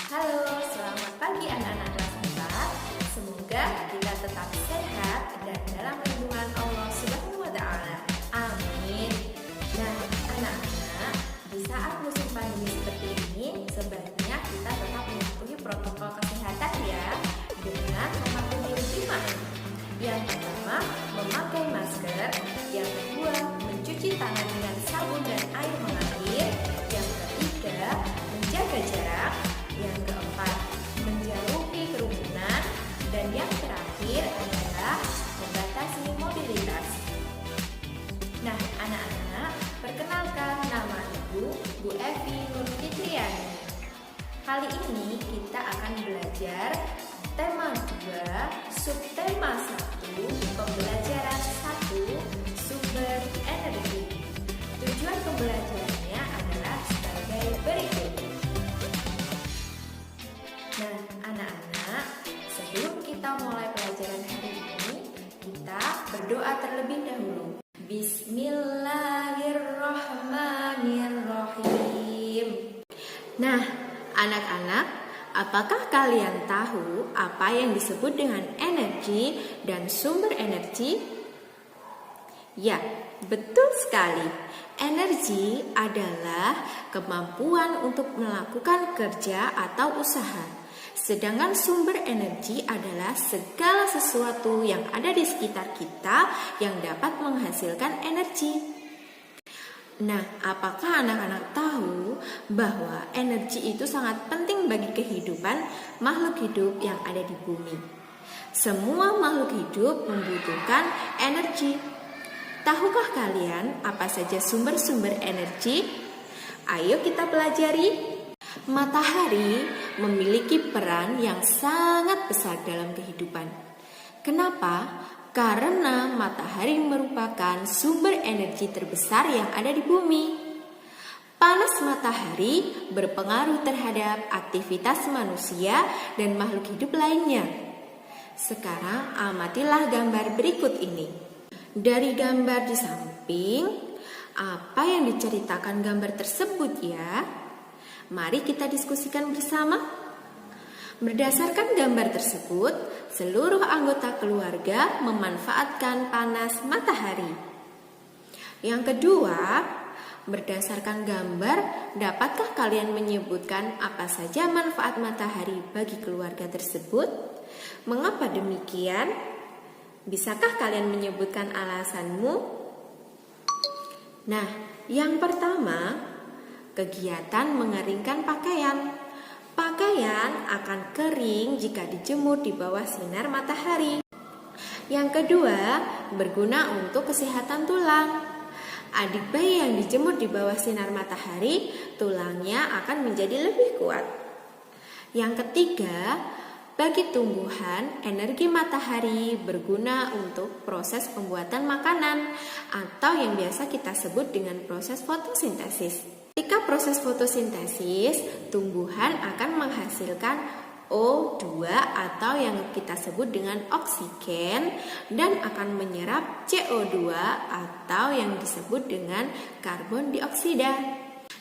Halo, selamat pagi anak-anak kelas 4. Semoga kita tetap sehat dan dalam lindungan Allah Subhanahu wa Ta'ala. Amin. Nah, anak-anak, di saat musim pandemi seperti ini, sebaiknya kita tetap mematuhi protokol kesehatan ya, dengan mematuhi 5M. Yang pertama, memakai masker. Yang kedua, mencuci tangan dengan sabun dan air mengalir. Yang ketiga, menjaga jarak. Yang keempat, menjauhi kerumunan. Dan yang terakhir adalah membatasi mobilitas. Nah, anak-anak, perkenalkan nama Ibu Evi Nur Fitriani. Kali ini kita akan belajar tema 2, subtema 1, pembelajaran 1, sumber energi. Tujuan pembelajarannya adalah sebagai berikut. Nah, anak-anak, sebelum kita mulai pelajaran hari ini, kita berdoa terlebih dahulu. Bismillahirrahmanirrahim. Nah, anak-anak, apakah kalian tahu apa yang disebut dengan energi dan sumber energi? Ya, betul sekali. Energi adalah kemampuan untuk melakukan kerja atau usaha. Sedangkan sumber energi adalah segala sesuatu yang ada di sekitar kita yang dapat menghasilkan energi. Nah, apakah anak-anak tahu bahwa energi itu sangat penting bagi kehidupan makhluk hidup yang ada di bumi? Semua makhluk hidup membutuhkan energi. Tahukah kalian apa saja sumber-sumber energi? Ayo kita pelajari. Matahari memiliki peran yang sangat besar dalam kehidupan. Kenapa? Karena matahari merupakan sumber energi terbesar yang ada di bumi. Panas matahari berpengaruh terhadap aktivitas manusia dan makhluk hidup lainnya. Sekarang amatilah gambar berikut ini. Dari gambar di samping, apa yang diceritakan gambar tersebut ya? Mari kita diskusikan bersama. Berdasarkan gambar tersebut, seluruh anggota keluarga memanfaatkan panas matahari. Yang kedua, berdasarkan gambar, dapatkah kalian menyebutkan apa saja manfaat matahari bagi keluarga tersebut? Mengapa demikian? Bisakah kalian menyebutkan alasanmu? Nah, yang pertama, kegiatan mengeringkan pakaian. Pakaian akan kering jika dijemur di bawah sinar matahari. Yang kedua, berguna untuk kesehatan tulang. Adik bayi yang dijemur di bawah sinar matahari, tulangnya akan menjadi lebih kuat. Yang ketiga, bagi tumbuhan, energi matahari berguna untuk proses pembuatan makanan atau yang biasa kita sebut dengan proses fotosintesis. Ketika proses fotosintesis, tumbuhan akan menghasilkan O2 atau yang kita sebut dengan oksigen dan akan menyerap CO2 atau yang disebut dengan karbon dioksida.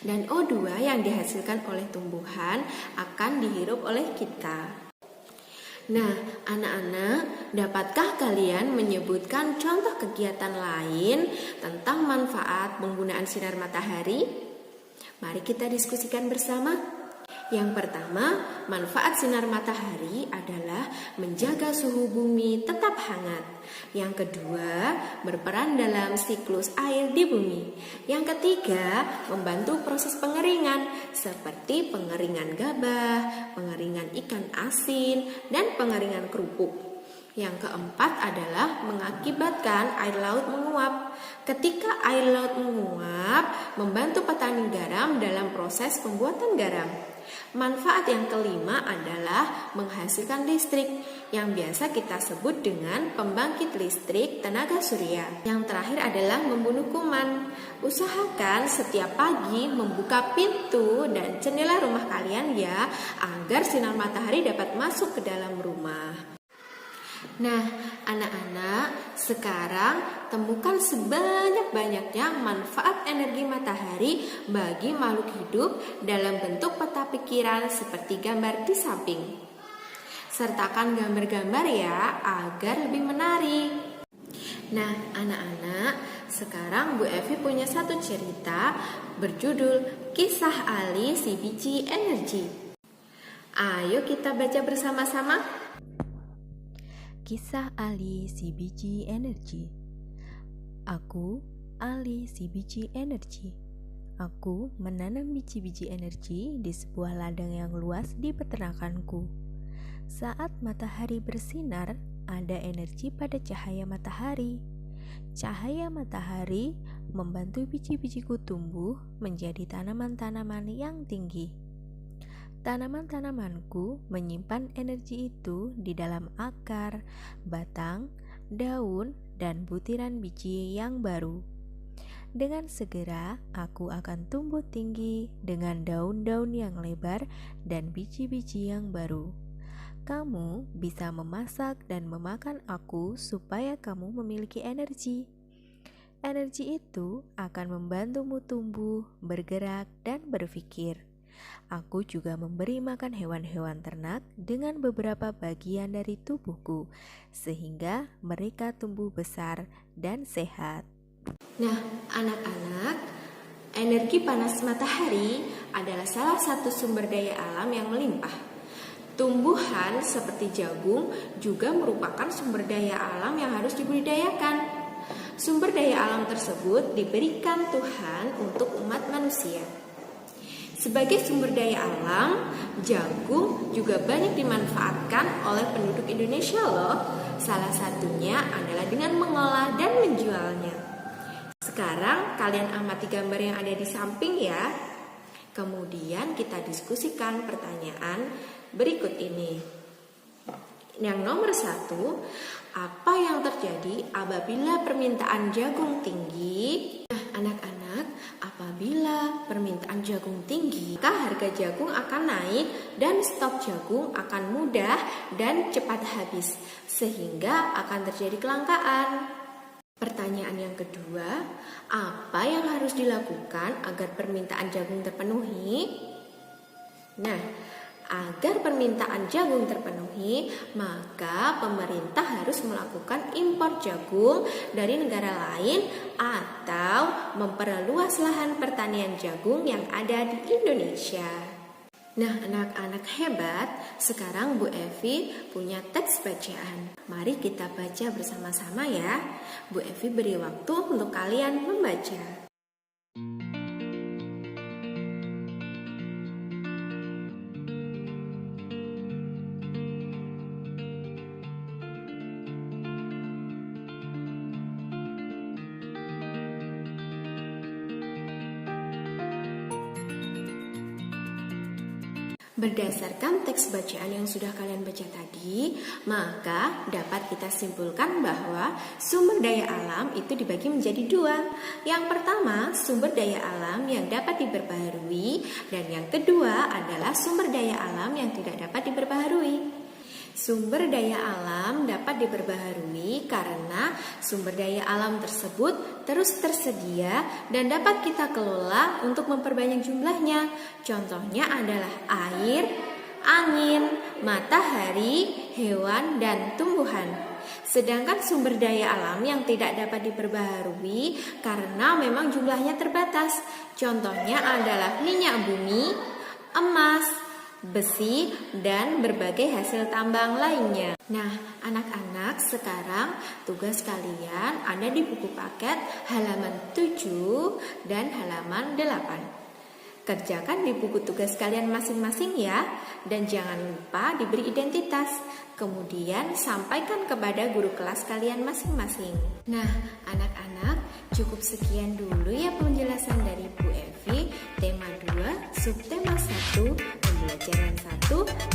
Dan O2 yang dihasilkan oleh tumbuhan akan dihirup oleh kita. Nah, anak-anak, dapatkah kalian menyebutkan contoh kegiatan lain tentang manfaat penggunaan sinar matahari? Mari kita diskusikan bersama. Yang pertama, manfaat sinar matahari adalah menjaga suhu bumi tetap hangat. Yang kedua, berperan dalam siklus air di bumi. Yang ketiga, membantu proses pengeringan seperti pengeringan gabah, pengeringan ikan asin, dan pengeringan kerupuk. Yang keempat adalah mengakibatkan air laut menguap. Ketika air laut menguap, membantu petani garam dalam proses pembuatan garam. Manfaat yang kelima adalah menghasilkan listrik yang biasa kita sebut dengan pembangkit listrik tenaga surya. Yang terakhir adalah membunuh kuman. Usahakan setiap pagi membuka pintu dan jendela rumah kalian ya, agar sinar matahari dapat masuk ke dalam rumah. Nah, anak-anak, sekarang temukan sebanyak-banyaknya manfaat energi matahari bagi makhluk hidup dalam bentuk peta pikiran seperti gambar di samping. Sertakan gambar-gambar ya, agar lebih menarik. Nah, anak-anak, sekarang Bu Evi punya satu cerita berjudul Kisah Ali si Biji Energi. Ayo kita baca bersama-sama. Kisah Ali si biji energi. Aku, Ali si biji energi. Aku menanam biji-biji energi di sebuah ladang yang luas di peternakanku. Saat matahari bersinar, ada energi pada cahaya matahari. Cahaya matahari membantu biji-bijiku tumbuh menjadi tanaman-tanaman yang tinggi. Tanaman-tanamanku menyimpan energi itu di dalam akar, batang, daun, dan butiran biji yang baru. Dengan segera, aku akan tumbuh tinggi dengan daun-daun yang lebar dan biji-biji yang baru. Kamu bisa memasak dan memakan aku supaya kamu memiliki energi. Energi itu akan membantumu tumbuh, bergerak, dan berpikir. Aku juga memberi makan hewan-hewan ternak dengan beberapa bagian dari tubuhku, sehingga mereka tumbuh besar dan sehat. Nah, anak-anak, energi panas matahari adalah salah satu sumber daya alam yang melimpah. Tumbuhan seperti jagung juga merupakan sumber daya alam yang harus dibudidayakan. Sumber daya alam tersebut diberikan Tuhan untuk umat manusia. Sebagai sumber daya alam, jagung juga banyak dimanfaatkan oleh penduduk Indonesia loh. Salah satunya adalah dengan mengolah dan menjualnya. Sekarang kalian amati gambar yang ada di samping ya. Kemudian kita diskusikan pertanyaan berikut ini. Yang nomor 1, apa yang terjadi apabila permintaan jagung tinggi? Nah, anak-anak, apabila permintaan jagung tinggi, maka harga jagung akan naik dan stok jagung akan mudah dan cepat habis, sehingga akan terjadi kelangkaan. Pertanyaan yang kedua, apa yang harus dilakukan agar permintaan jagung terpenuhi? Nah, agar permintaan jagung terpenuhi, maka pemerintah harus melakukan impor jagung dari negara lain atau memperluas lahan pertanian jagung yang ada di Indonesia. Nah, anak-anak hebat, sekarang Bu Evi punya teks bacaan. Mari kita baca bersama-sama ya. Bu Evi beri waktu untuk kalian membaca. Berdasarkan teks bacaan yang sudah kalian baca tadi, maka dapat kita simpulkan bahwa sumber daya alam itu dibagi menjadi 2. Yang pertama, sumber daya alam yang dapat diperbaharui, dan yang kedua adalah sumber daya alam yang tidak dapat diperbaharui. Sumber daya alam dapat diperbaharui karena sumber daya alam tersebut terus tersedia dan dapat kita kelola untuk memperbanyak jumlahnya. Contohnya adalah air, angin, matahari, hewan, dan tumbuhan. Sedangkan sumber daya alam yang tidak dapat diperbaharui karena memang jumlahnya terbatas. Contohnya adalah minyak bumi, emas, besi, dan berbagai hasil tambang lainnya. Nah, anak-anak, sekarang tugas kalian ada di buku paket halaman 7 dan halaman 8. Kerjakan di buku tugas kalian masing-masing ya, dan jangan lupa diberi identitas. Kemudian sampaikan kepada guru kelas kalian masing-masing. Nah, anak-anak, cukup sekian dulu ya penjelasan dari Bu Evi, tema 2, subtema 1, pembelajaran 1,